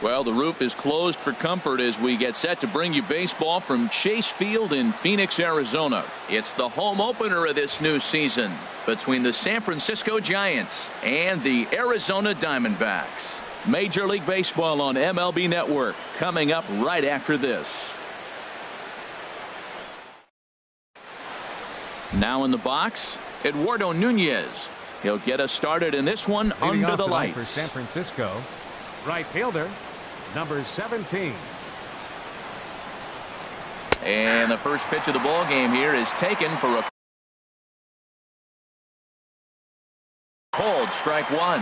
Well, the roof is closed for comfort as we get set to bring you baseball from Chase Field in Phoenix, Arizona. It's the home opener of this new season between the San Francisco Giants and the Arizona Diamondbacks. Major League Baseball on MLB Network coming up right after this. Now in the box, Eduardo Nunez. He'll get us started in this one under the lights. For San Francisco, right fielder, number 17. And the first pitch of the ball game here is taken for a cold strike one.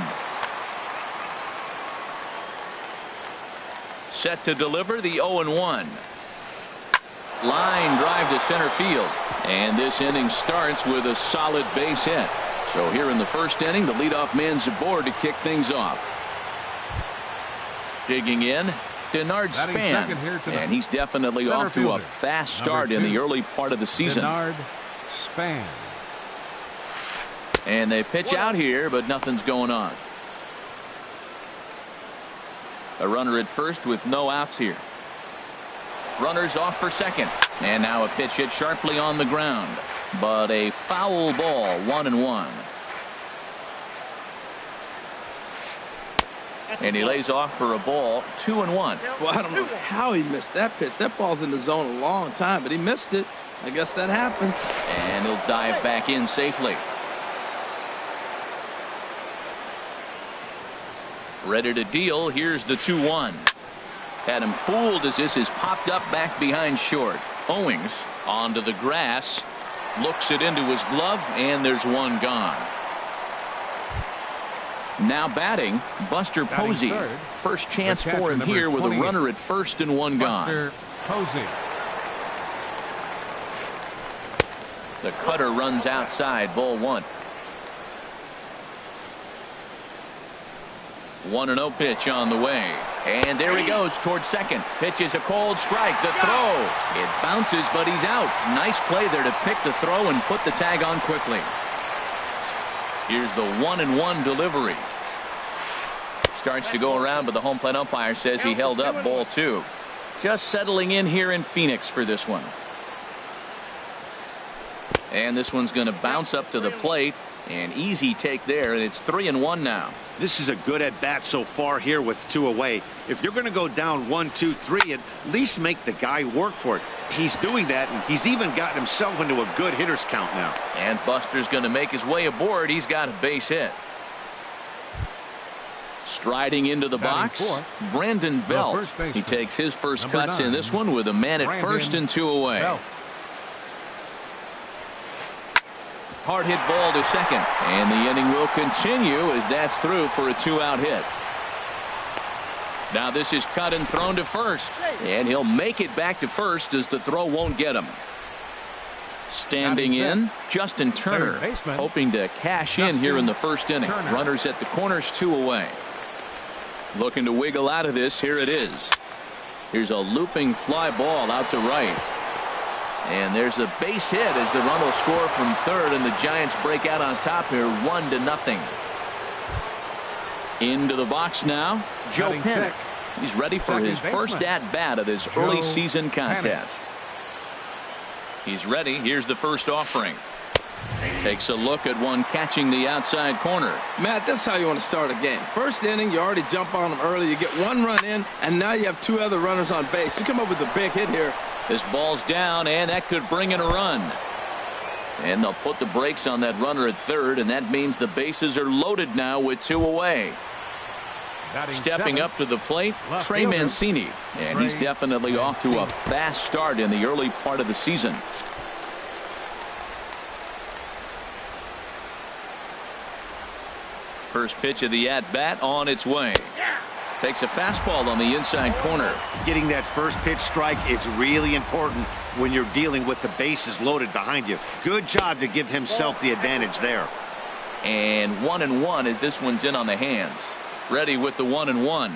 Set to deliver the 0-1. Line drive to center field. And this inning starts with a solid base hit. So here in the first inning, the leadoff man's aboard to kick things off. Digging in, Denard Span. And he's definitely off to a fast start in the early part of the season. Denard Span. And they pitch out here, but nothing's going on. A runner at first with no outs here. Runners off for second. And now a pitch hit sharply on the ground. But a foul ball, 1-1. And he lays off for a ball, 2-1. Well, I don't know how he missed that pitch. That ball's in the zone a long time, but he missed it. I guess that happens. And he'll dive back in safely. Ready to deal. Here's the 2-1. Had him fooled as this is popped up back behind short. Owings onto the grass. Looks it into his glove, and there's one gone. Now batting, Buster Posey. First chance for him here with a runner at first and one gone. Buster Posey. The cutter runs outside, ball one. 1-0 pitch on the way. And there he goes towards second. Pitch is a cold strike. The throw. It bounces, but he's out. Nice play there to pick the throw and put the tag on quickly. Here's the 1-1 delivery. Starts to go around, but the home plate umpire says he held up, ball two. Just settling in here in Phoenix for this one. And this one's going to bounce up to the plate. An easy take there, and it's 3-1 now. This is a good at bat so far here with two away. If you're going to go down 1-2-3, at least make the guy work for it. He's doing that, and he's even gotten himself into a good hitter's count now. And Buster's going to make his way aboard. He's got a base hit. Striding into the box, Brandon Belt. He takes his first cuts in this one with a man at first and two away. Hard hit ball to second, and the inning will continue as that's through for a two-out hit. Now this is cut and thrown to first, and he'll make it back to first as the throw won't get him. Standing in, Justin Turner, hoping to cash in here in the first inning. Runners at the corners, two away. Looking to wiggle out of this. Here it is. Here's a looping fly ball out to right. And there's a base hit as the run will score from third, and the Giants break out on top here 1-0. Into the box now, Joe Pennick. He's ready for his first at-bat of this early season contest. He's ready. Here's the first offering. Takes a look at one catching the outside corner. Matt, that's how you want to start a game. First inning, you already jump on them early. You get one run in, and now you have two other runners on base. You come up with a big hit here. This ball's down, and that could bring in a run. And they'll put the brakes on that runner at third, and that means the bases are loaded now with two away. Stepping up to the plate, Trey Mancini, and he's definitely off to a fast start in the early part of the season. First pitch of the at-bat on its way. Takes a fastball on the inside corner. Getting that first pitch strike is really important when you're dealing with the bases loaded behind you. Good job to give himself the advantage there. And 1-1 as this one's in on the hands. Ready with the 1-1.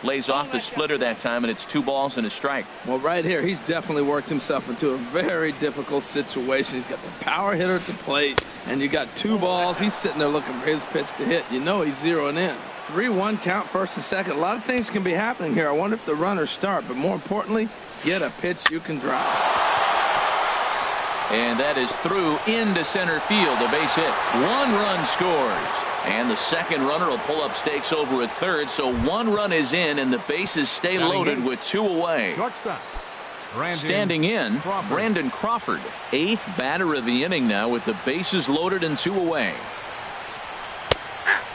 Lays off the splitter that time, and it's 2 balls and a strike. Well, right here, he's definitely worked himself into a very difficult situation. He's got the power hitter at the plate, and you got 2 balls. He's sitting there looking for his pitch to hit. You know he's zeroing in. 3-1 count, first and second. A lot of things can be happening here. I wonder if the runners start, but more importantly, get a pitch you can drive. And that is through into center field, a base hit. 1 run scores. And the second runner will pull up stakes over at third, so 1 run is in, and the bases stay loaded with 2 away. Shortstop. Standing in, Brandon Crawford, 8th batter of the inning now with the bases loaded and 2 away.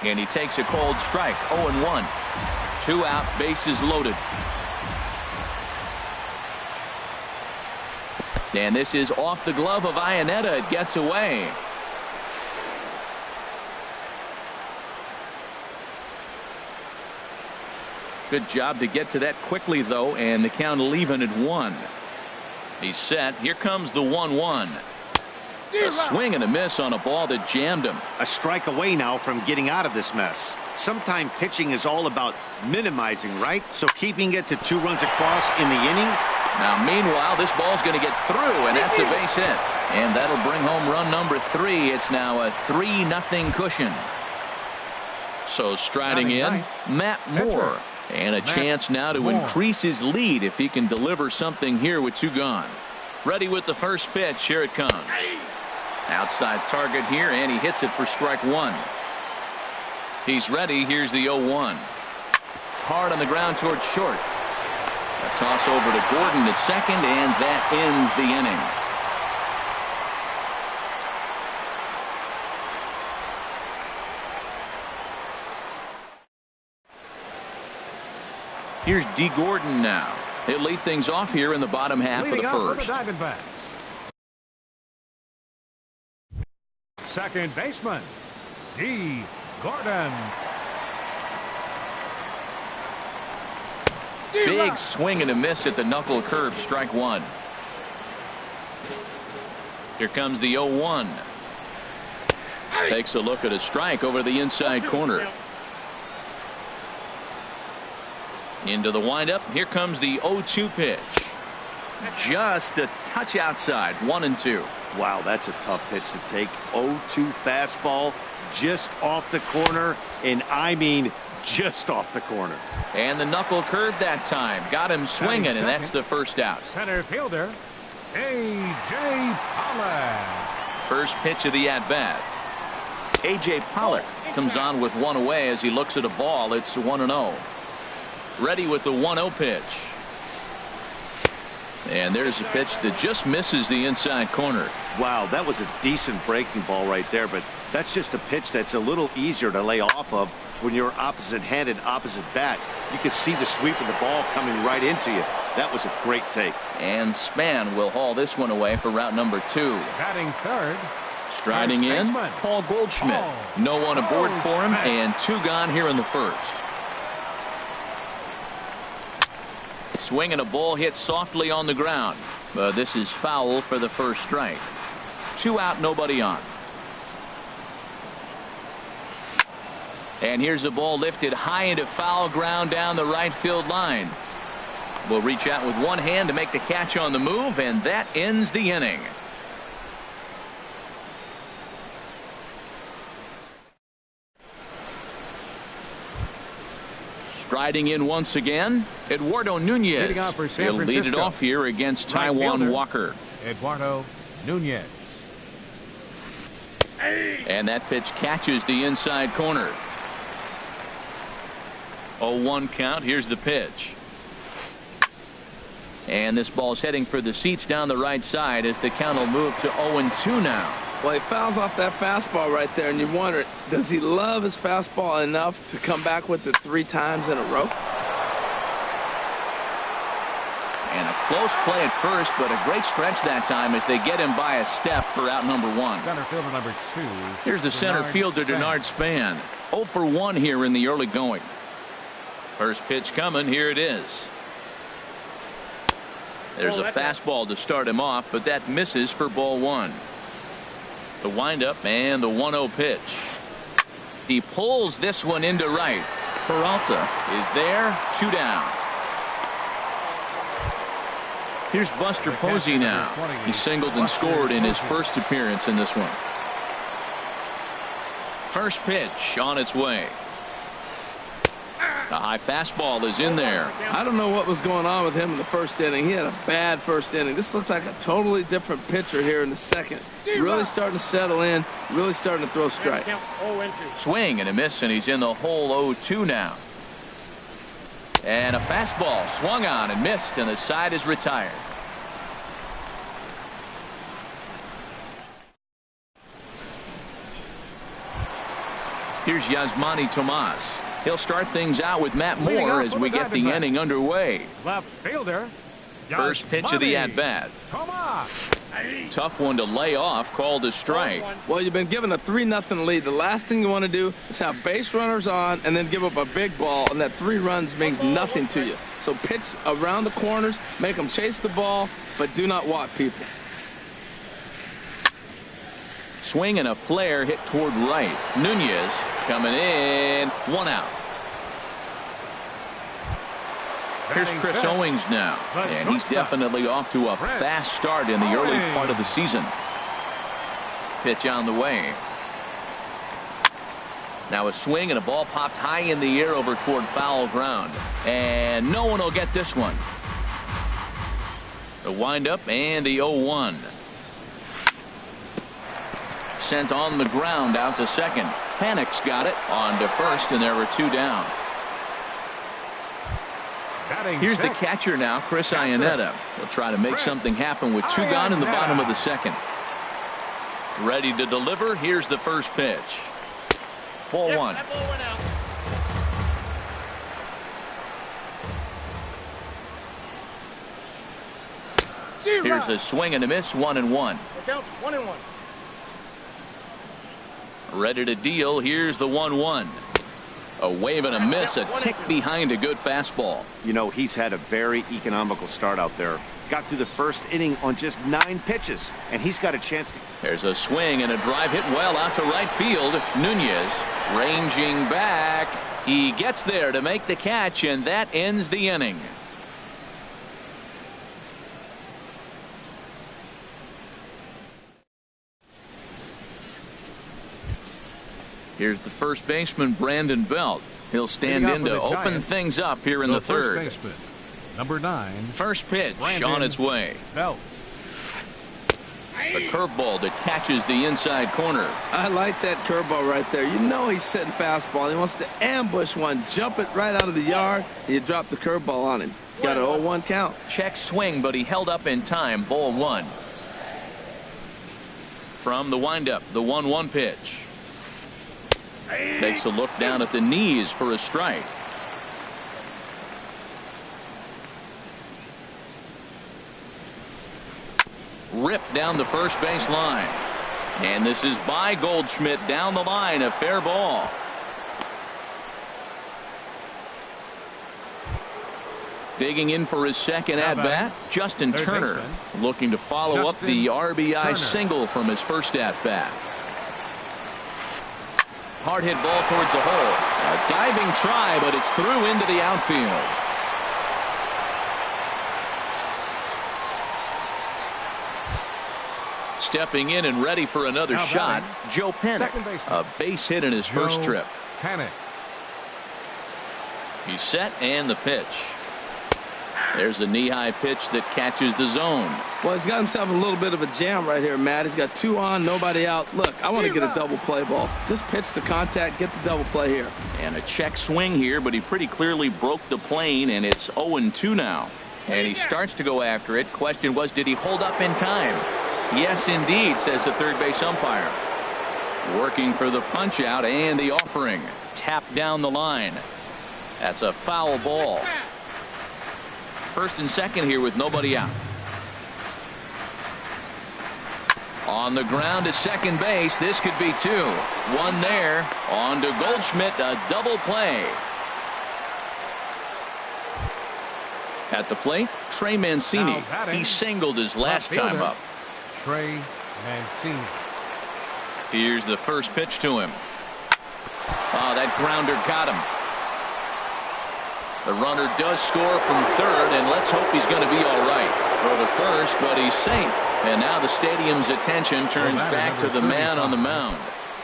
And he takes a cold strike, 0-1. 2 out, bases loaded. And this is off the glove of Iannetta. It gets away. Good job to get to that quickly, though, and the count will even at 1. He's set. Here comes the 1-1. A swing and a miss on a ball that jammed him. A strike away now from getting out of this mess. Sometimes pitching is all about minimizing, right? So keeping it to 2 runs across in the inning. Now, meanwhile, this ball's going to get through, and that's a base hit. And that'll bring home run number 3. It's now a 3-0 cushion. So striding in, Matt Moore. And a chance now to increase his lead if he can deliver something here with 2 gone. Ready with the first pitch. Here it comes. Outside target here, and he hits it for strike 1. He's ready. Here's the 0-1. Hard on the ground towards short. A toss over to Gordon at second, and that ends the inning. Here's D. Gordon now. He'll lead things off here in the bottom half of the first. Second baseman, D. Gordon. Big swing and a miss at the knuckle curve, strike 1. Here comes the 0-1. Takes a look at a strike over the inside corner. Into the windup. Here comes the 0-2 pitch. Just a touch outside, 1-2. Wow, that's a tough pitch to take. 0-2 fastball just off the corner, and I mean just off the corner. And the knuckle curve that time. Got him swinging, and that's the first out. Center fielder, A.J. Pollock. First pitch of the at-bat. A.J. Pollock comes on with 1 away as he looks at a ball. It's 1-0. Ready with the 1-0 pitch. And there's a pitch that just misses the inside corner. Wow, that was a decent breaking ball right there, but that's just a pitch that's a little easier to lay off of when you're opposite-handed, opposite bat. You can see the sweep of the ball coming right into you. That was a great take. And Span will haul this one away for route number 2. Batting third. Striding in, Paul Goldschmidt. No one aboard for him, and 2 gone here in the first. Swing and a ball hit softly on the ground. But this is foul for the first strike. 2 out, nobody on. And here's a ball lifted high into foul ground down the right field line. Will reach out with 1 hand to make the catch on the move, and that ends the inning. Striding in once again, Eduardo Nunez. He'll lead it off here against Taijuan Walker. Eduardo Nunez. And that pitch catches the inside corner. 0-1 count. Here's the pitch. And this ball's heading for the seats down the right side as the count will move to 0-2 now. Well, he fouls off that fastball right there, and you wonder, does he love his fastball enough to come back with it 3 times in a row? And a close play at first, but a great stretch that time as they get him by a step for out number 1. Center fielder number 2. Here's the center fielder, Denard Span. 0 for 1 here in the early going. First pitch coming. Here it is. There's a fastball to start him off, but that misses for ball 1. The windup and the 1-0 pitch. He pulls this one into right. Peralta is there. 2 down. Here's Buster Posey now. He singled and scored in his first appearance in this one. First pitch on its way. The high fastball is in there. I don't know what was going on with him in the first inning. He had a bad first inning. This looks like a totally different pitcher here in the second. Really starting to settle in, really starting to throw strikes. Swing and a miss, and he's in the hole 0-2 now. And a fastball swung on and missed, and the side is retired. Here's Yasmani Tomas. He'll start things out with Matt Moore as we get the inning underway. Left fielder. First pitch of the at-bat. Tough one to lay off, called a strike. Well, you've been given a 3-0 lead. The last thing you want to do is have base runners on and then give up a big ball, and that 3 runs means nothing to you. So pitch around the corners, make them chase the ball, but do not walk people. Swing and a flare hit toward right. Nunez coming in. 1 out. Here's Chris Owings now, and he's definitely off to a fast start in the early part of the season. Pitch on the way. Now a swing and a ball popped high in the air over toward foul ground, and no one will get this one. The windup and the 0-1. Sent on the ground out to second. Panic's got it on to first, and there were 2 down. Here's the catcher now, Chris Iannetta. He'll try to make something happen with 2 gone in the bottom of the second. Ready to deliver. Here's the first pitch. Ball 1. Here's a swing and a miss. 1-1. Ready to deal. Here's the 1-1. A wave and a miss, a tick behind a good fastball. You know, he's had a very economical start out there. Got through the first inning on just 9 pitches, and he's got a chance to. There's a swing and a drive hit well out to right field. Nunez ranging back. He gets there to make the catch, and that ends the inning. Here's the first baseman, Brandon Belt. He'll stand in to open things up here in the third. Baseman, number 9. First pitch Brandon on its way. Belt. The curveball that catches the inside corner. I like that curveball right there. You know he's setting fastball. He wants to ambush one, jump it right out of the yard, and you drop the curveball on him. Got an 0-1 count. Check swing, but he held up in time. Ball 1. From the windup, the 1-1 pitch. Takes a look down at the knees for a strike. Ripped down the first base line. And this is by Goldschmidt down the line. A fair ball. Digging in for his second at-bat, Justin Turner, looking to follow up the RBI single from his first at-bat. Hard hit ball towards the hole. A diving try, but it's through into the outfield. Stepping in and ready for another shot, Joe Panik. A base hit in his first trip. He's set, and the pitch. There's a knee-high pitch that catches the zone. Well, he's got himself a little bit of a jam right here, Matt. He's got 2 on, nobody out. Look, I want to get a double play ball. Just pitch the contact, get the double play here. And a check swing here, but he pretty clearly broke the plane, and it's 0-2 now. And he starts to go after it. Question was, did he hold up in time? Yes, indeed, says the third base umpire. Working for the punch out and the offering. Tapped down the line. That's a foul ball. First and second here with nobody out. On the ground to second base. This could be 2. 1 there. On to Goldschmidt. A double play. At the plate, Trey Mancini. He singled his last time up. Trey Mancini. Here's the first pitch to him. Oh, that grounder got him. The runner does score from third, and let's hope he's going to be all right. Throw to first, but he's safe. And now the stadium's attention turns back to the man on the mound.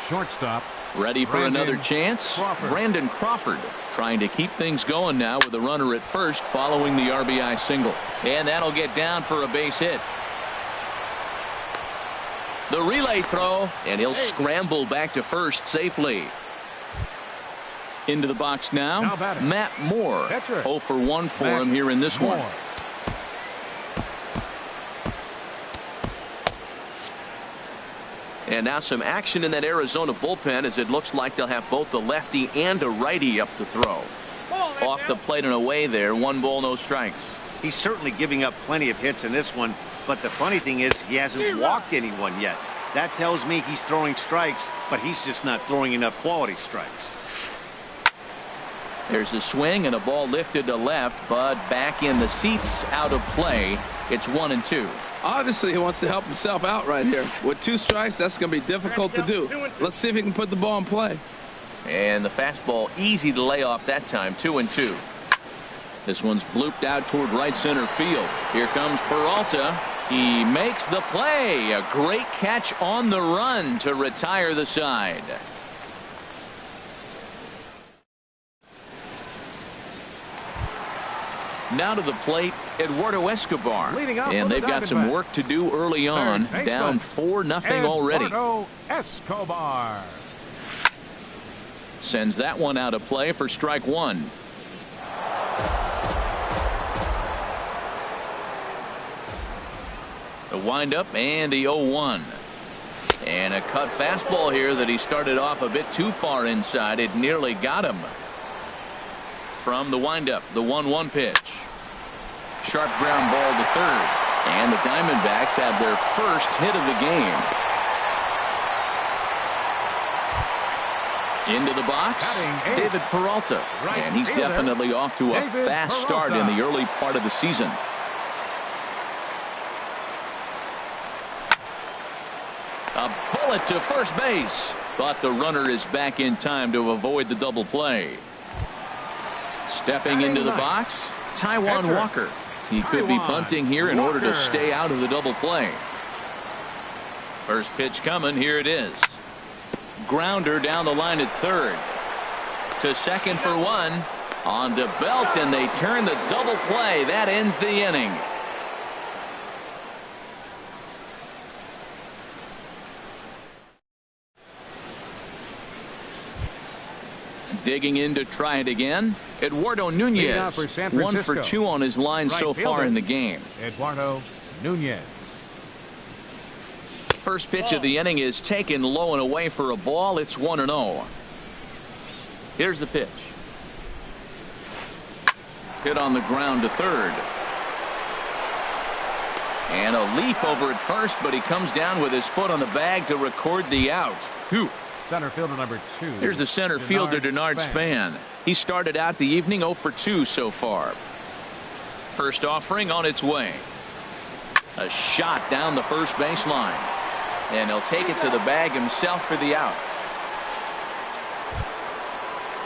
Shortstop, Ready for another chance? Brandon Crawford trying to keep things going now with a runner at first following the RBI single. And that'll get down for a base hit. The relay throw, and he'll scramble back to first safely. Into the box now, Matt Moore. 0 for 1 for him here in this one. And now some action in that Arizona bullpen as it looks like they'll have both a lefty and a righty up to throw. Off the plate and away there. 1 ball, no strikes. He's certainly giving up plenty of hits in this one, but the funny thing is he hasn't walked anyone yet. That tells me he's throwing strikes, but he's just not throwing enough quality strikes. There's a swing and a ball lifted to left, but back in the seats, out of play. It's 1-2. Obviously, he wants to help himself out right here. With 2 strikes, that's going to be difficult to do. Let's see if he can put the ball in play. And the fastball easy to lay off that time. 2-2. This one's blooped out toward right center field. Here comes Peralta. He makes the play. A great catch on the run to retire the side. Now to the plate, Eduardo Escobar. And they've got some work to do early on. Down 4-0 already. Eduardo Escobar sends that one out of play for strike 1. The windup and the 0-1. And a cut fastball here that he started off a bit too far inside. It nearly got him. From the windup, the 1-1 pitch. Sharp ground ball to third. And the Diamondbacks have their first hit of the game. Into the box, David Peralta. And he's definitely off to a fast start in the early part of the season. A bullet to first base. But the runner is back in time to avoid the double play. Stepping into the box, Taijuan Walker. He could be punting here in order to stay out of the double play. First pitch coming. Here it is. Grounder down the line at third. To second for 1. On to Belt, and they turn the double play. That ends the inning. Digging in to try it again, Eduardo Nunez. 1 for 2 on his line so far in the game. Eduardo Nunez. First pitch of the inning is taken low and away for a ball. It's 1-0. Here's the pitch. Hit on the ground to third. And a leap over at first, but he comes down with his foot on the bag to record the out. Whew. Center fielder number 2. Here's the center fielder, Denard Span. He started out the evening 0 for 2 so far. First offering on its way. A shot down the first baseline. And he'll take it to the bag himself for the out.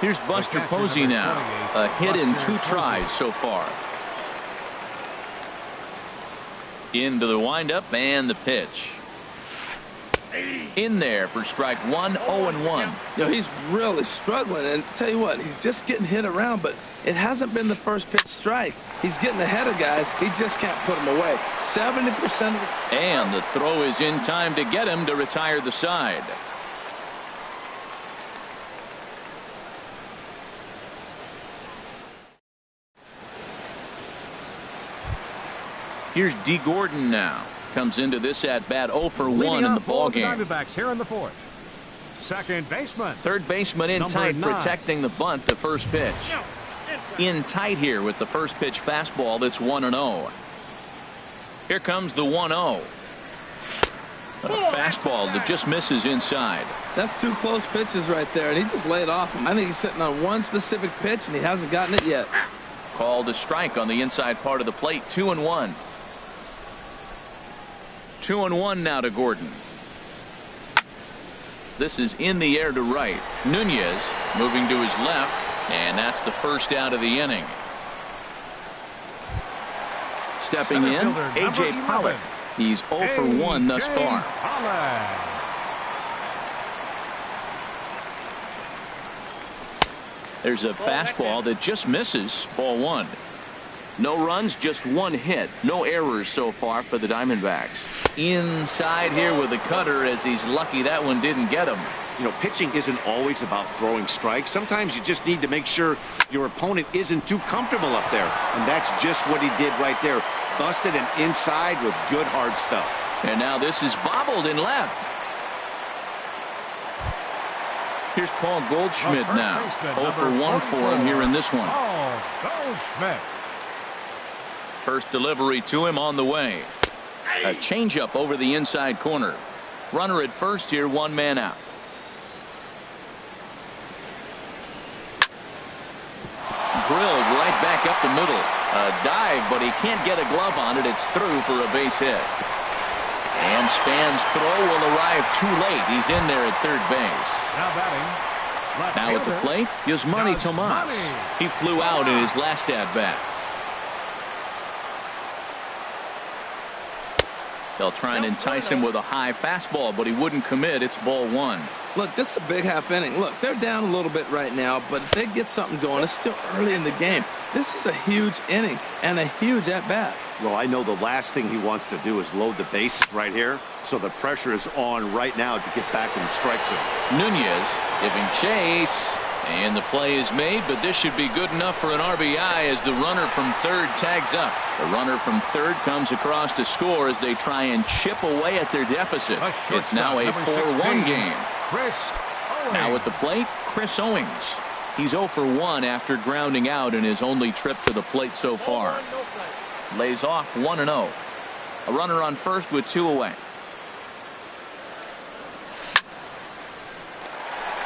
Here's Buster Posey now. A hit in 2 tries so far. Into the windup and the pitch. In there for strike 1, 0-1. You know, he's really struggling, and tell you what, he's just getting hit around, but it hasn't been the first pitch strike. He's getting ahead of guys. He just can't put them away. 70% of the... And the throw is in time to get him to retire the side. Here's D. Gordon now. Comes into this at bat 0 for 1 in the ball game. Diamondbacks here in the 4th. Second baseman. Third baseman in tight, protecting the bunt. The first pitch. In tight here with the first pitch fastball. That's 1-0. Here comes the 1-0. A fastball that just misses inside. That's 2 close pitches right there, and he just laid off him. I think he's sitting on one specific pitch, and he hasn't gotten it yet. Called a strike on the inside part of the plate. 2-1. 2-1 now to Gordon. This is in the air to right. Nunez moving to his left, and that's the first out of the inning. Stepping in, A.J. Pollock. He's 0 for 1 thus far. There's a fastball that just misses. Ball one. No runs, just one hit. No errors so far for the Diamondbacks. Inside here with the cutter, as he's lucky that one didn't get him. You know, pitching isn't always about throwing strikes. Sometimes you just need to make sure your opponent isn't too comfortable up there. And that's just what he did right there. Busted him inside with good hard stuff. And now this is bobbled in left. Here's Paul Goldschmidt now. 0 for 1 for him here in this one. Paul Goldschmidt. First delivery to him on the way. A changeup over the inside corner. Runner at first here, one man out. Drilled right back up the middle. A dive, but he can't get a glove on it. It's through for a base hit. And Span's throw will arrive too late. He's in there at third base. Now batting. Now at the plate, Yasmani Tomas. He flew out in his last at-bat. They'll try and entice him with a high fastball, but he wouldn't commit. It's ball one. Look, this is a big half inning. Look, they're down a little bit right now, but if they get something going, it's still early in the game. This is a huge inning and a huge at-bat. Well, I know the last thing he wants to do is load the bases right here, so the pressure is on right now to get back in the strike zone. Nunez giving chase, and the play is made, but this should be good enough for an RBI as the runner from third tags up. The runner from third comes across to score as they try and chip away at their deficit. It's now a 4-1 game. Chris Owings. Now at the plate, Chris Owings. He's 0 for 1 after grounding out in his only trip to the plate so far. Lays off 1-0. A runner on first with 2 away.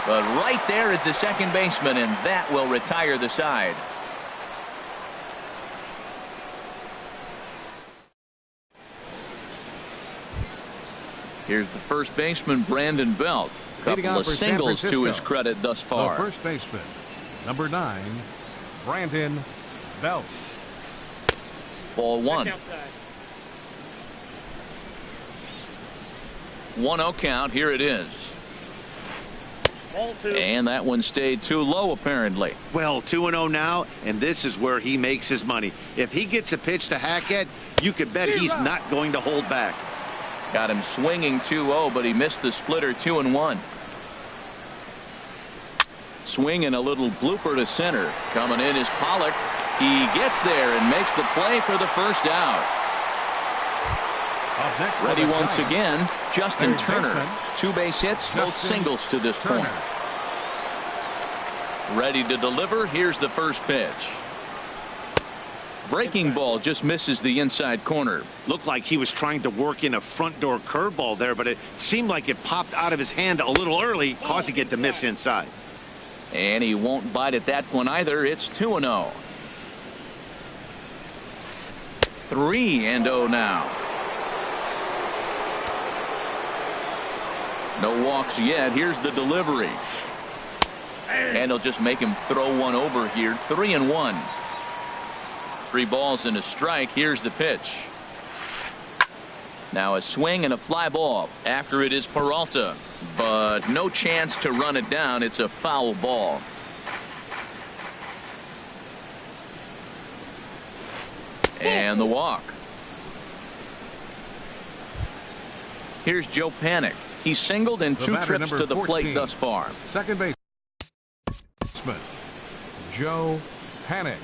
But right there is the second baseman, and that will retire the side. Here's the first baseman, Brandon Belt. Couple of singles to his credit thus far. The first baseman, number 9, Brandon Belt. Ball one. 1-0 count. Here it is. Ball two. And that one stayed too low, apparently. Well, 2-0 now, and this is where he makes his money. If he gets a pitch to Hackett, you could bet he's not going to hold back. Got him swinging 2-0, but he missed the splitter 2-1. Swing and a little blooper to center. Coming in is Pollock. He gets there and makes the play for the first out. Ready once again, Justin Turner. 2 base hits, both singles to this point. Ready to deliver. Here's the first pitch. Breaking ball just misses the inside corner. Looked like he was trying to work in a front door curveball there, but it seemed like it popped out of his hand a little early, causing it to miss inside. And he won't bite at that one either. It's 2-0. 3-0 now. No walks yet. Here's the delivery. And he'll just make him throw one over here. 3-1. 3 balls and a strike. Here's the pitch. Now a swing and a fly ball. After it is Peralta, but no chance to run it down. It's a foul ball. And the walk. Here's Joe Panik. He's singled in 2 trips to the plate thus far. Second baseman, Joe Panik.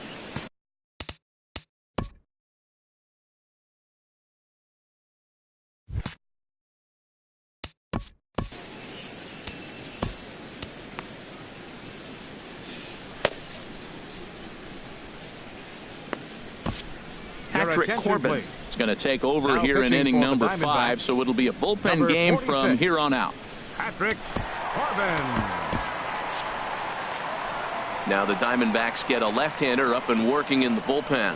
Patrick Corbin is going to take over here in inning number 5, so it'll be a bullpen game from here on out. Patrick Corbin. Now the Diamondbacks get a left-hander up and working in the bullpen.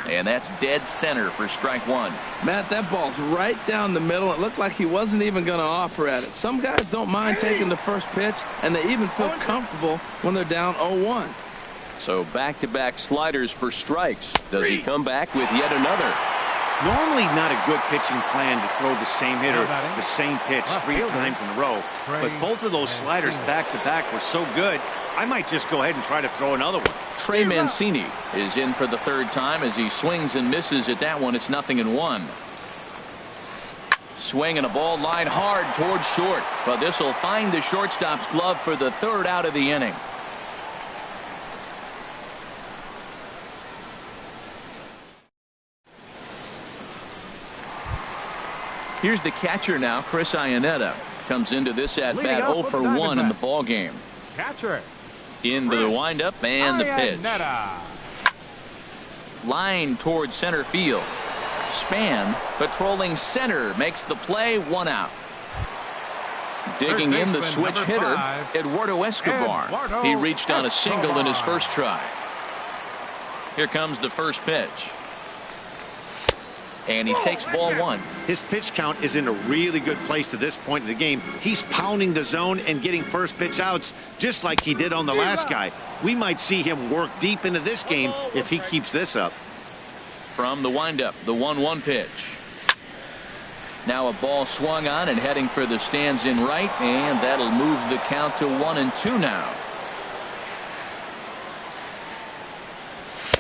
And that's dead center for strike 1. Matt, that ball's right down the middle. It looked like he wasn't even going to offer at it. Some guys don't mind taking the first pitch, and they even feel comfortable when they're down 0-1. So back-to-back sliders for strikes. Does he come back with yet another? Normally not a good pitching plan to throw the same hitter, the same pitch three times in a row. But both of those sliders back-to-back were so good, I might just go ahead and try to throw another one. Trey Mancini is in for the third time as he swings and misses at that one. It's 0-1. Swing and a ball line hard towards short, but this will find the shortstop's glove for the third out of the inning. Here's the catcher now, Chris Iannetta. Comes into this at bat 0 for 1 in the ball game. Catcher. Into the windup and the pitch. Line towards center field. Span patrolling center makes the play, 1 out. Digging in the switch hitter, Eduardo Escobar. He reached on a single in his first try. Here comes the first pitch. And he takes ball 1. His pitch count is in a really good place at this point in the game. He's pounding the zone and getting first pitch outs just like he did on the last guy. We might see him work deep into this game if he keeps this up. From the windup, the 1-1 pitch. Now a ball swung on and heading for the stands in right, and that'll move the count to 1-2 now.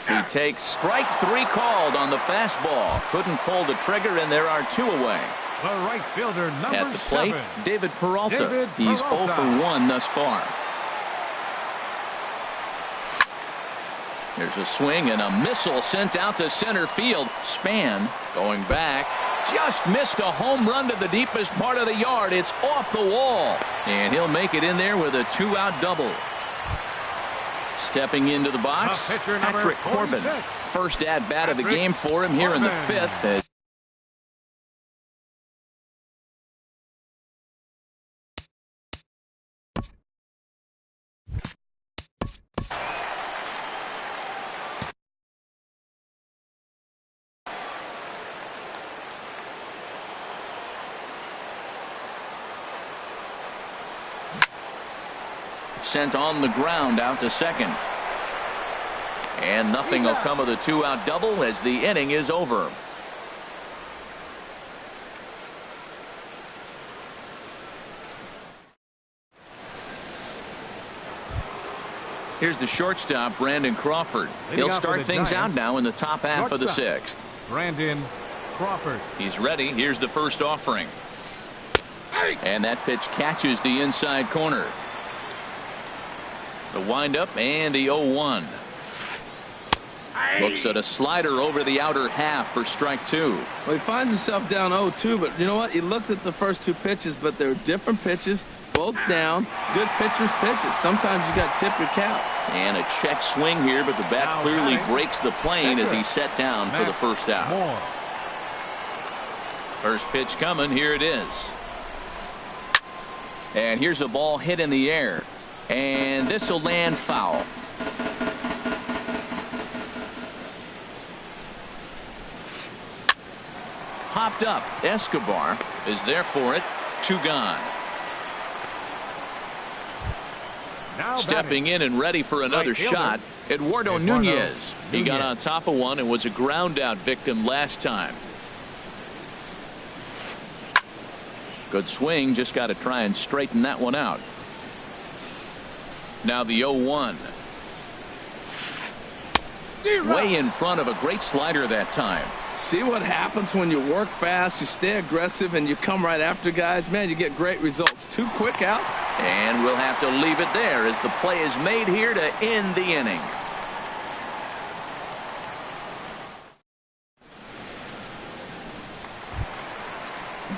He takes strike 3 called on the fastball. Couldn't pull the trigger, and there are 2 away. The right fielder, number at the plate, 7. David Peralta. He's 0 for 1 thus far. There's a swing and a missile sent out to center field. Span going back. Just missed a home run to the deepest part of the yard. It's off the wall. And he'll make it in there with a 2-out double. Stepping into the box, Patrick Corbin. First at bat of the game for him here in the 5th. Sent on the ground out to second. And nothing will come of the 2-out double as the inning is over. Here's the shortstop, Brandon Crawford. He'll start things out now in the top half of the 6th. Brandon Crawford. He's ready. Here's the first offering. And that pitch catches the inside corner. The windup and the 0-1. Looks at a slider over the outer half for strike 2. Well, he finds himself down 0-2, but you know what? He looked at the first 2 pitches, but they're different pitches, both down. Good pitchers' pitches. Sometimes you got to tip your cap. And a check swing here, but the bat clearly breaks the plane as he's set down for the first out. First pitch coming. Here it is. And here's a ball hit in the air. And this will land foul. Hopped up. Escobar is there for it. 2 gone. Now stepping in and ready for another shot, Eduardo Nunez. He got on top of one and was a ground out victim last time. Good swing, just got to try and straighten that one out. Now the 0-1. Way in front of a great slider that time. See what happens when you work fast, you stay aggressive, and you come right after guys. Man, you get great results. 2 quick outs. And we'll have to leave it there as the play is made here to end the inning.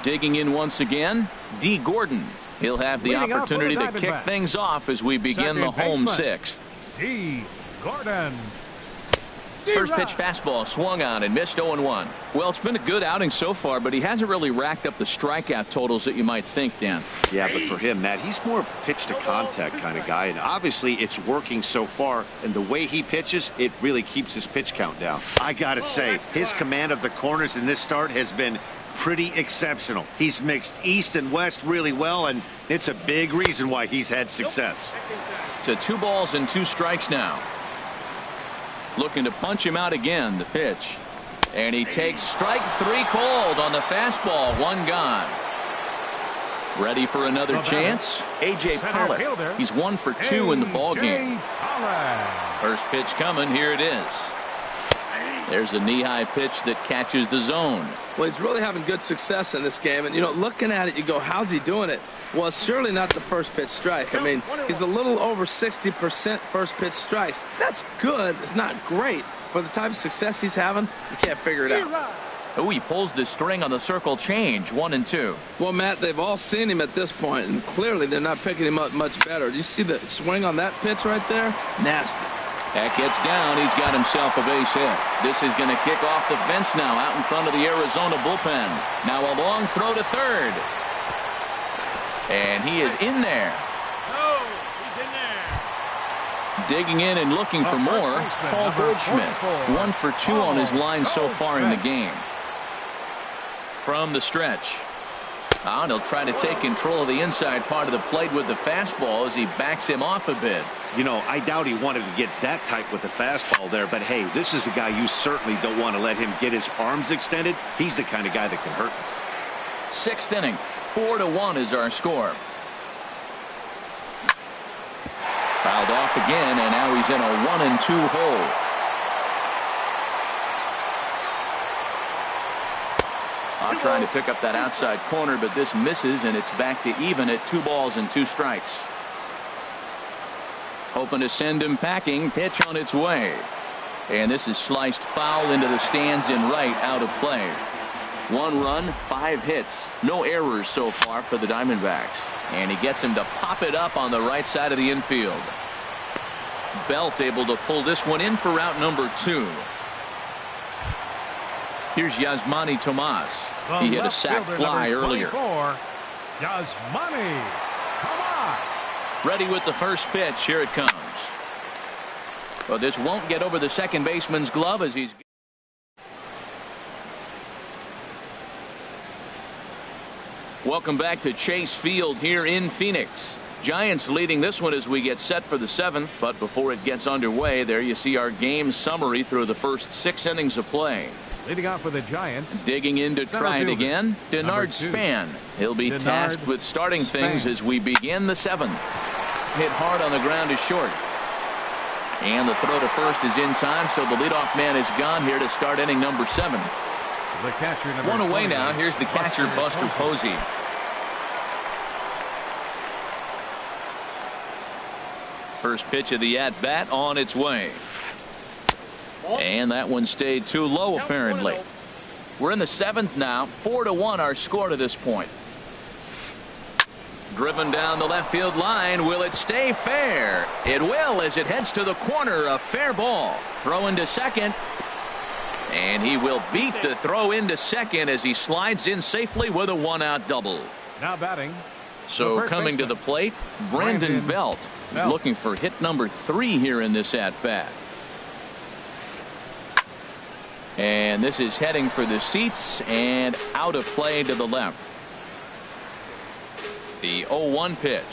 Digging in once again, D. Gordon. He'll have the opportunity to kick things off as we begin the home 6th. D. Gordon. First pitch fastball swung on and missed 0-1. Well, it's been a good outing so far, but he hasn't really racked up the strikeout totals that you might think, Dan. Yeah, but for him, Matt, he's more of a pitch to contact kind of guy, and obviously it's working so far, and the way he pitches, it really keeps his pitch count down. I gotta say, his command of the corners in this start has been pretty exceptional. He's mixed east and west really well, and it's a big reason why he's had success. To 2 balls and 2 strikes now. Looking to punch him out again. The pitch. And he takes strike 3 cold on the fastball. 1 gone. Ready for another chance? A.J. Pollard. He's 1 for 2 in the ball game. First pitch coming. Here it is. There's a knee-high pitch that catches the zone. Well, he's really having good success in this game. And, you know, looking at it, you go, how's he doing it? Well, it's surely not the first pitch strike. I mean, he's a little over 60% first pitch strikes. That's good. It's not great. For the type of success he's having, you can't figure it out. Oh, he pulls the string on the circle change. 1 and 2. Well, Matt, they've all seen him at this point, and clearly they're not picking him up much better. Do you see the swing on that pitch right there? Nasty. That gets down. He's got himself a base hit. This is going to kick off the fence now out in front of the Arizona bullpen. Now a long throw to third. And he is in there. Oh, he's in there. Digging in and looking for more. Paul Goldschmidt. 1 for 2 on his line so far in the game. From the stretch. And he'll try to take control of the inside part of the plate with the fastball as he backs him off a bit. You know, I doubt he wanted to get that tight with the fastball there, but hey, this is a guy you certainly don't want to let him get his arms extended. He's the kind of guy that can hurt him. 6th inning. 4-1 is our score. Fouled off again, and now he's in a 1 and 2 hole. Trying to pick up that outside corner, but this misses, and it's back to even at 2 balls and 2 strikes. Hoping to send him packing. Pitch on its way. And this is sliced foul into the stands in right, out of play. 1 run, 5 hits. No errors so far for the Diamondbacks. And he gets him to pop it up on the right side of the infield. Belt able to pull this one in for route number 2. Here's Yasmani Tomas. He hit a sac fly earlier. Yasmani Tomas. Ready with the first pitch. Here it comes. Well, this won't get over the second baseman's glove as he's. Welcome back to Chase Field here in Phoenix. Giants leading this one as we get set for the 7th. But before it gets underway, there you see our game summary through the first 6 innings of play. Leading off for the Giants. Digging in to try it again. Denard Span. He'll be tasked with starting things as we begin the 7th. Hit hard on the ground is short. And the throw to first is in time, so the leadoff man is gone here to start inning number 7. The catcher, number 1 away now. Here's the catcher, Buster Posey. First pitch of the at-bat on its way. And that one stayed too low, apparently. We're in the 7th now. 4-1 our score to this point. Driven down the left field line. Will it stay fair? It will as it heads to the corner. A fair ball. Throw into second. And he will beat the throw into second as he slides in safely with a 1-out double. Now batting. So coming to the plate, Brandon Belt is looking for hit number 3 here in this at-bat. And this is heading for the seats and out of play to the left. The 0-1 pitch.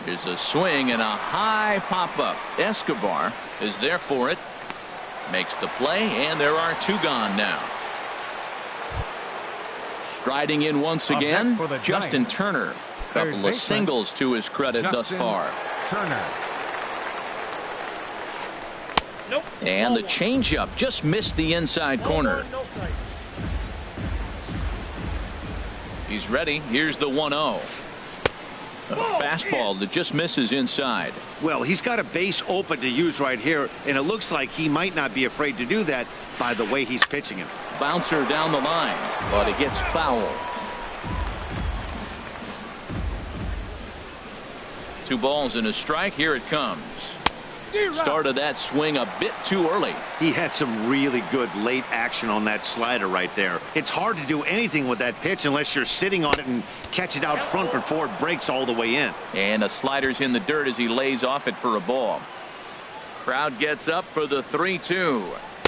Here's a swing and a high pop-up. Escobar is there for it. Makes the play, and there are 2 gone now. Striding in once again, Justin Turner. Couple of singles to his credit thus far. Turner. Nope. And the changeup just missed the inside corner. He's ready. Here's the 1-0. A fastball that just misses inside. Well, he's got a base open to use right here, and it looks like he might not be afraid to do that by the way he's pitching him. Bouncer down the line, but it gets foul. 2 balls and a strike. Here it comes. Started that swing a bit too early. He had some really good late action on that slider right there. It's hard to do anything with that pitch unless you're sitting on it and catch it out front before it breaks all the way in. And a slider's in the dirt as he lays off it for a ball. Crowd gets up for the 3-2.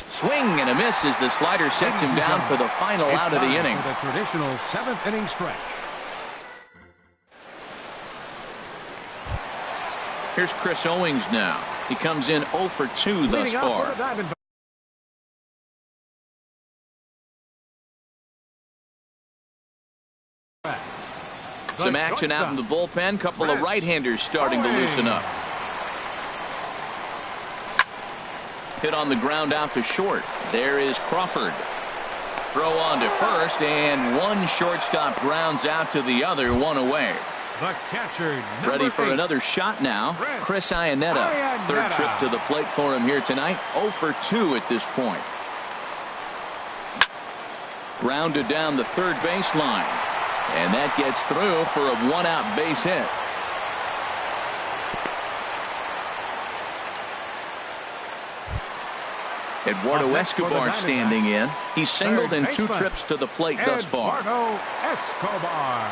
Swing and a miss as the slider sets him down for the final out of the inning. The traditional 7th inning stretch. Here's Chris Owings now. He comes in 0 for 2 thus far. Some action out in the bullpen. Couple of right-handers starting to loosen up. Hit on the ground out to short. There is Crawford. Throw on to first, and one shortstop grounds out to the other, one away. The catcher, ready for 8. another shot now. Chris Iannetta. Third trip to the plate for him here tonight. 0 for 2 at this point. Grounded down the third baseline. And that gets through for a one-out base hit. Eduardo Escobar standing in. He's singled in 2 trips to the plate thus far. Eduardo Escobar.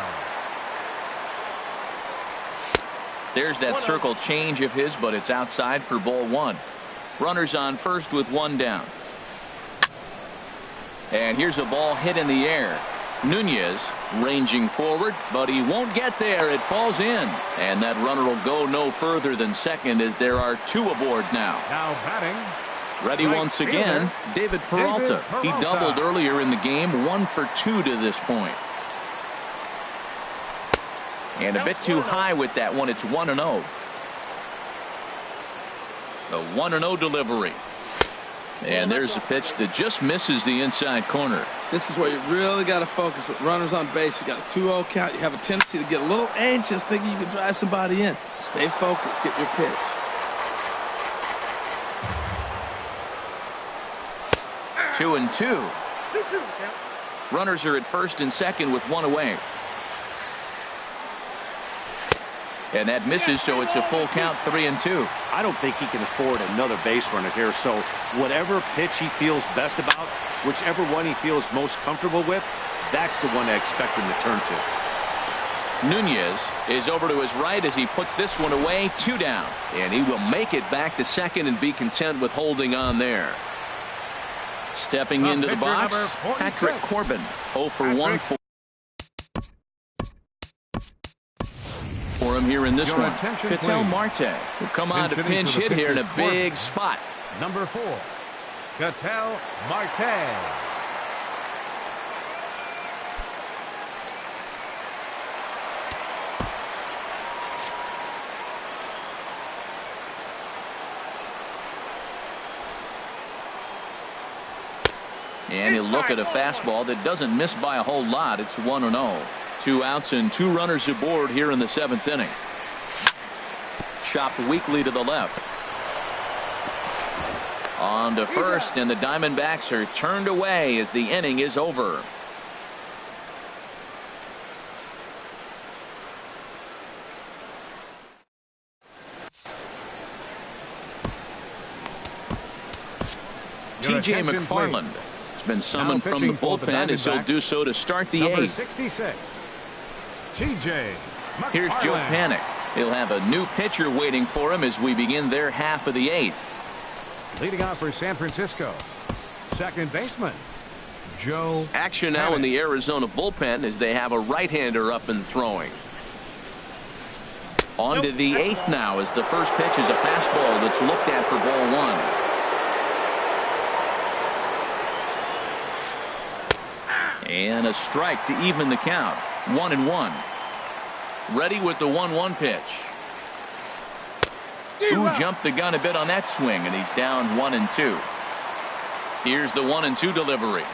There's that circle change of his, but it's outside for ball 1. Runners on first with 1 down. And here's a ball hit in the air. Nunez ranging forward, but he won't get there. It falls in. And that runner will go no further than second as there are 2 aboard now. Now batting. Ready once again, David Peralta. He doubled earlier in the game, 1 for 2 to this point. And a bit too high with that one. It's 1-0. The 1-0 delivery. And there's a pitch that just misses the inside corner. This is where you really got to focus with runners on base. You got a 2-0 count. You have a tendency to get a little anxious thinking you can drive somebody in. Stay focused. Get your pitch. Two and two. Runners are at first and second with 1 away. And that misses, so it's a full count, 3 and 2. I don't think he can afford another base runner here. So whatever pitch he feels best about, whichever one he feels most comfortable with, that's the one I expect him to turn to. Nunez is over to his right as he puts this one away. 2 down. And he will make it back to second and be content with holding on there. Stepping into the box, Patrick Corbin. 0 for 1 for him here in this one. Ketel Marte will come on to pinch hit here in a big spot. Number 4, Ketel Marte. And he'll look at a fastball that doesn't miss by a whole lot. It's 1-0. 2 outs and 2 runners aboard here in the 7th inning. Chopped weakly to the left. On to first, and the Diamondbacks are turned away as the inning is over. TJ McFarland has been summoned from the bullpen as he'll do so to start the 8th. 66, TJ McFarland. Here's Joe Panik. He'll have a new pitcher waiting for him as we begin their half of the 8th. Leading off for San Francisco, second baseman Joe. Action now in the Arizona bullpen as they have a right-hander up and throwing. On to the 8th now as the first pitch is a fastball that's looked at for ball 1. And a strike to even the count. 1-1. Ready with the 1-1 pitch. Who jumped the gun a bit on that swing, and he's down 1-2. Here's the 1-2 delivery.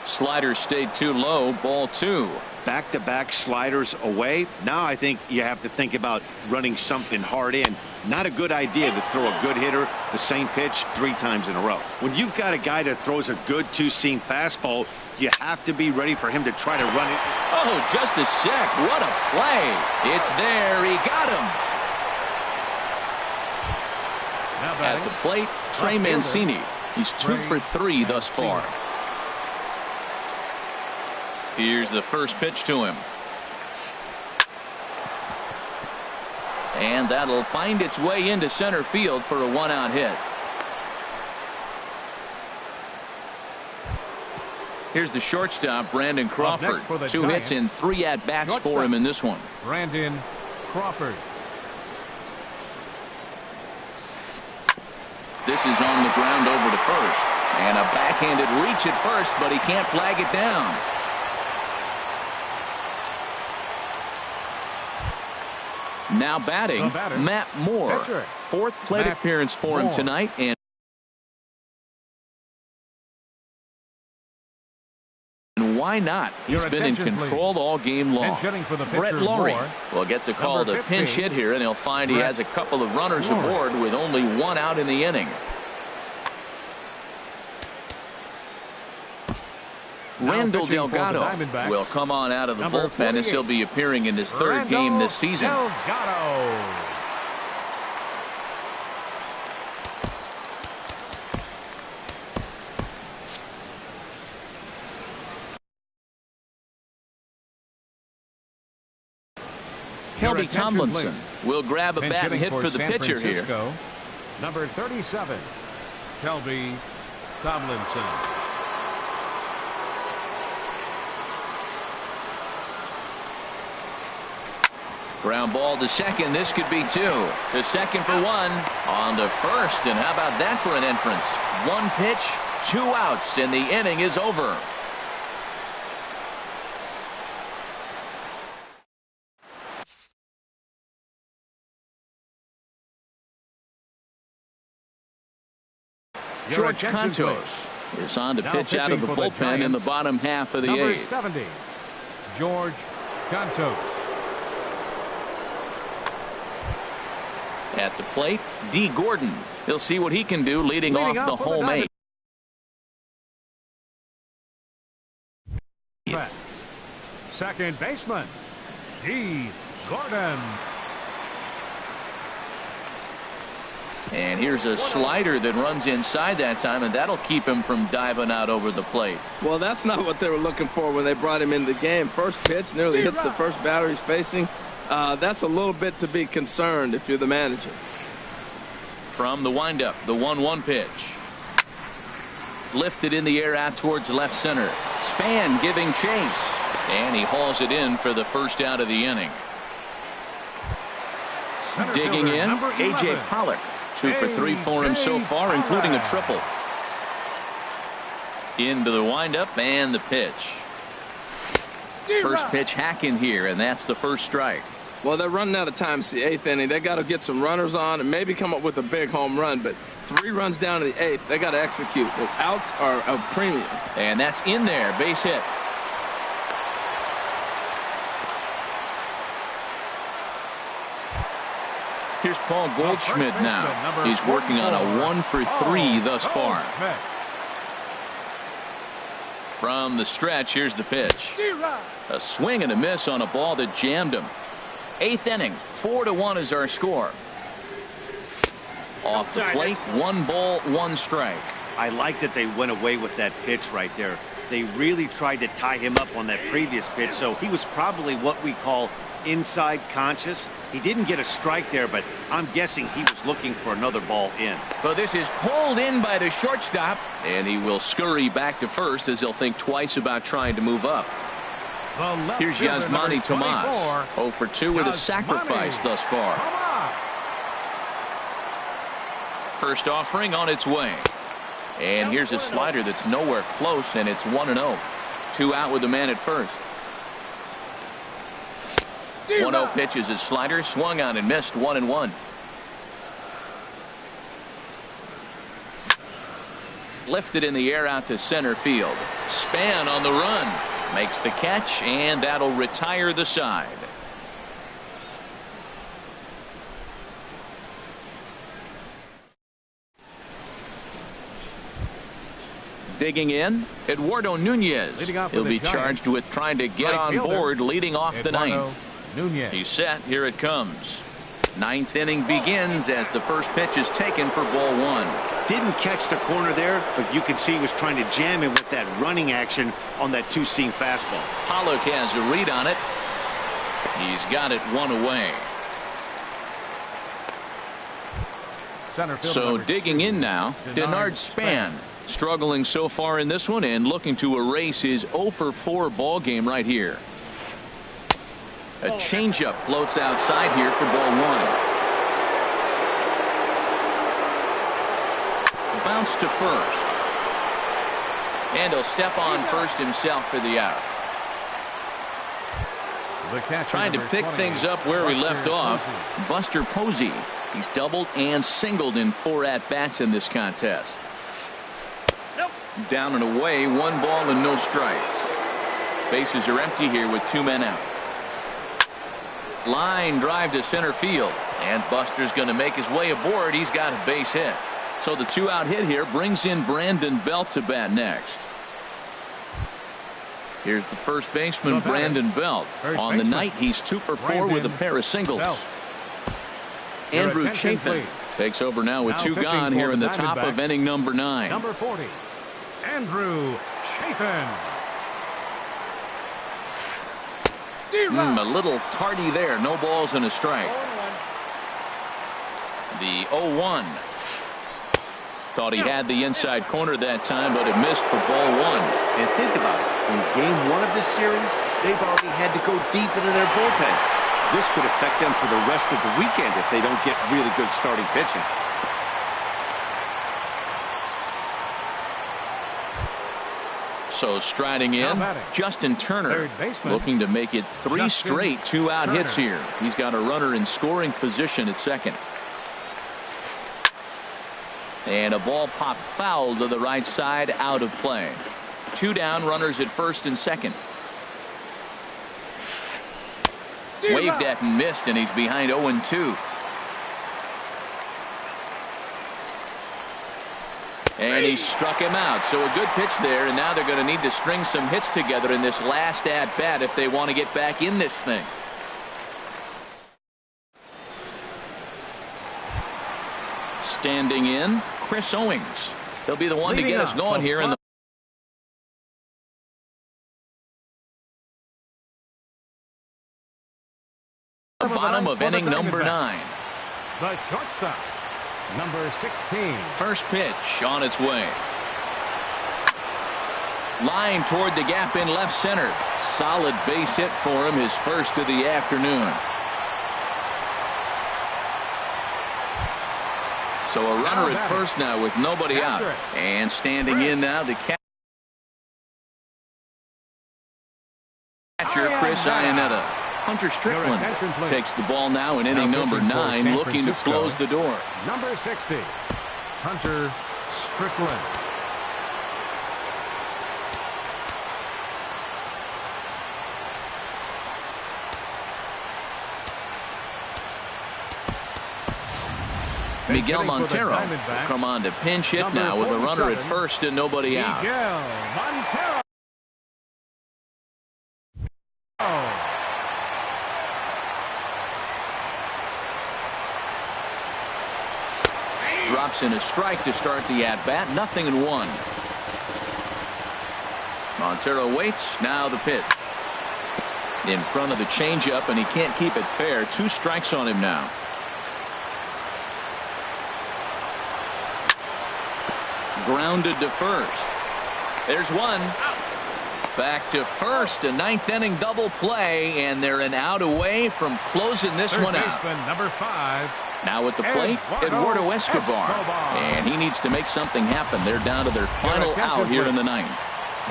Slider stayed too low. Ball 2. Back-to-back sliders away. Now I think you have to think about running something hard in. Not a good idea to throw a good hitter the same pitch 3 times in a row. When you've got a guy that throws a good 2-seam fastball, you have to be ready for him to try to run it. Oh, just a sec. What a play. It's there. He got him. At the plate, Trey Mancini. He's 2 for 3 thus far. Here's the first pitch to him. And that'll find its way into center field for a 1-out hit. Here's the shortstop, Brandon Crawford. 2 hits in 3 at-bats for him in this one. Brandon Crawford. This is on the ground over to first. And a backhanded reach at first, but he can't flag it down. Now batting, Matt Moore. Pitcher. Fourth plate Matt appearance for him Moore. tonight. And why not? He's Your been in attention, control all game long. Pinch hitting for the pitcher, Brett Laurie Moore. will get the call Number to pinch 15, hit here, and he'll find he Brett has a couple of runners Laurie. aboard with only one out in the inning. Now Randall pitching for the Delgado Diamondbacks. will come on out of the Number bullpen as 48. he'll be appearing in his third Randall game this season. Delgado. Your Kelby attention, Tomlinson please. will grab a Pinch bat and hitting hit for the San pitcher here. Francisco, Number 37, Kelby Tomlinson. Ground ball to second. This could be two. To second for one. On to first. And how about that for an entrance? One pitch, 2 outs, and the inning is over. Your George attention, Cantos is on to Now pitch out of the pitching for the bullpen in the Giants, bottom half of the Number eighth. 70, George Cantos. At the plate, D. Gordon. He'll see what he can do leading off the for home eight. Second baseman, D. Gordon. And here's a slider that runs inside that time, and that'll keep him from diving out over the plate. Well, that's not what they were looking for when they brought him in the game. First pitch nearly hits the first batter he's facing. That's a little bit to be concerned if you're the manager. From the windup, the 1-1 pitch. Lifted in the air out towards left center. Span giving chase. And he hauls it in for the first out of the inning. Center Digging fielder, in, number A.J. 11. Pollock. 2 for 3 for him so far, including a triple. Into the windup and the pitch. First pitch hacking here, and that's the first strike. Well, they're running out of time. It's the 8th inning. They got to get some runners on and maybe come up with a big home run. But 3 runs down in the 8th, they got to execute. The outs are a premium. And that's in there. Base hit. Here's Paul Goldschmidt now. He's working on a 1 for 3 thus far. From the stretch, here's the pitch. A swing and a miss on a ball that jammed him. 8th inning, 4-1 is our score. Off the plate, 1 ball, 1 strike. I like that they went away with that pitch right there. They really tried to tie him up on that previous pitch, so he was probably what we call inside conscious. He didn't get a strike there, but I'm guessing he was looking for another ball in. But this is pulled in by the shortstop, and he will scurry back to first as he'll think twice about trying to move up. Here's Yasmani Tomas. 0 for 2 with a sacrifice thus far. First offering on its way. And here's a slider that's nowhere close, and it's 1-0. 2 out with the man at first. 1-0 pitch is his slider, swung on and missed. 1-1. Lifted in the air out to center field. Span on the run. Makes the catch, and that'll retire the side. Digging in, Eduardo Nunez. He'll be charged with trying to get on board leading off the ninth. He's set. Here it comes. 9th inning begins as the first pitch is taken for ball 1. Didn't catch the corner there, but you can see he was trying to jam him with that running action on that 2-seam fastball. Pollock has a read on it. He's got it 1 away. So digging in now, Denard Span. Struggling so far in this one and looking to erase his 0 for 4 ball game right here. A changeup floats outside here for ball 1. Bounce to first. And he'll step on first himself for the out. The catcher, Trying to number pick 20, things up where we left off. Posey. Buster Posey. He's doubled and singled in 4 at-bats in this contest. Nope. Down and away, 1 ball and no strikes. Bases are empty here with 2 men out. Line drive to center field, and Buster's going to make his way aboard. He's got a base hit. So the 2-out hit here brings in Brandon Belt to bat next. Here's the first baseman, Brandon Belt. On the night, he's 2 for 4 with a pair of singles. Belt. Andrew Your attention, Chafin please. takes over now with Now 2 pitching gone for here in the the top of Diamondbacks. inning number 9. Number 40, Andrew Chafin. A little tardy there. No balls and a strike. The 0-1. Thought he had the inside corner that time, but it missed for ball 1. And think about it. In game 1 of this series, they've already had to go deep into their bullpen. This could affect them for the rest of the weekend if they don't get really good starting pitching. So striding in, Justin Turner, looking to make it 3 straight 2-out hits here. He's got a runner in scoring position at second. And a ball popped foul to the right side, out of play. 2 down, runners at first and second. Waved at and missed, and he's behind 0-2. And he struck him out. So a good pitch there, and now they're going to need to string some hits together in this last at-bat if they want to get back in this thing. Standing in, Chris Owings. He'll be the one to get us going here in the bottom of inning number 9. The shortstop, number 16. First pitch on its way. Line toward the gap in left center. Solid base hit for him, his first of the afternoon. So a runner at first now with nobody out. And standing in now, the catcher, Chris Iannetta. Hunter Strickland takes the ball now in inning number 9, looking to close the door. Number 60, Hunter Strickland. Miguel Montero will come on to pinch hit now with a runner at first and nobody out. Miguel Montero. Drops in a strike to start the at-bat. 0-1. Montero waits. Now the pitch. In front of the changeup, and he can't keep it fair. 2 strikes on him now. Grounded to first. There's one. Back to first. A 9th inning double play, and they're an out away from closing this one out. Number 5. Now at the plate, Eduardo Escobar. And he needs to make something happen. They're down to their final out here in the 9th.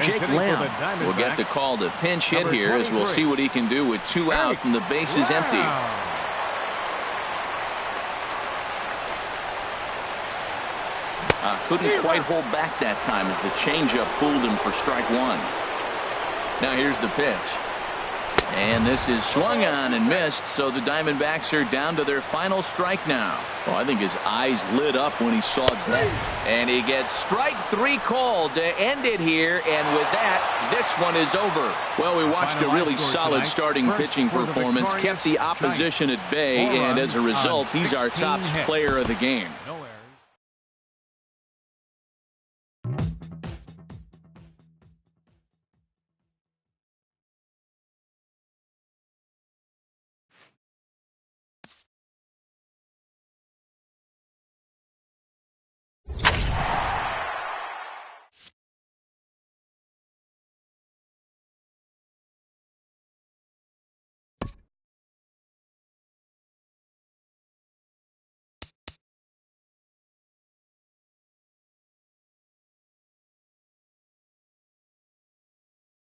Jake Lamb will get the call to pinch hit here, as we'll see what he can do with 2 out and the bases empty. Couldn't quite hold back that time as the changeup fooled him for strike 1. Now here's the pitch. And this is swung on and missed, so the Diamondbacks are down to their final strike now. Well, I think his eyes lit up when he saw that. And he gets strike 3 called to end it here, and with that, this one is over. Well, we watched a really solid starting pitching performance, kept the opposition at bay, and as a result, he's our top player of the game.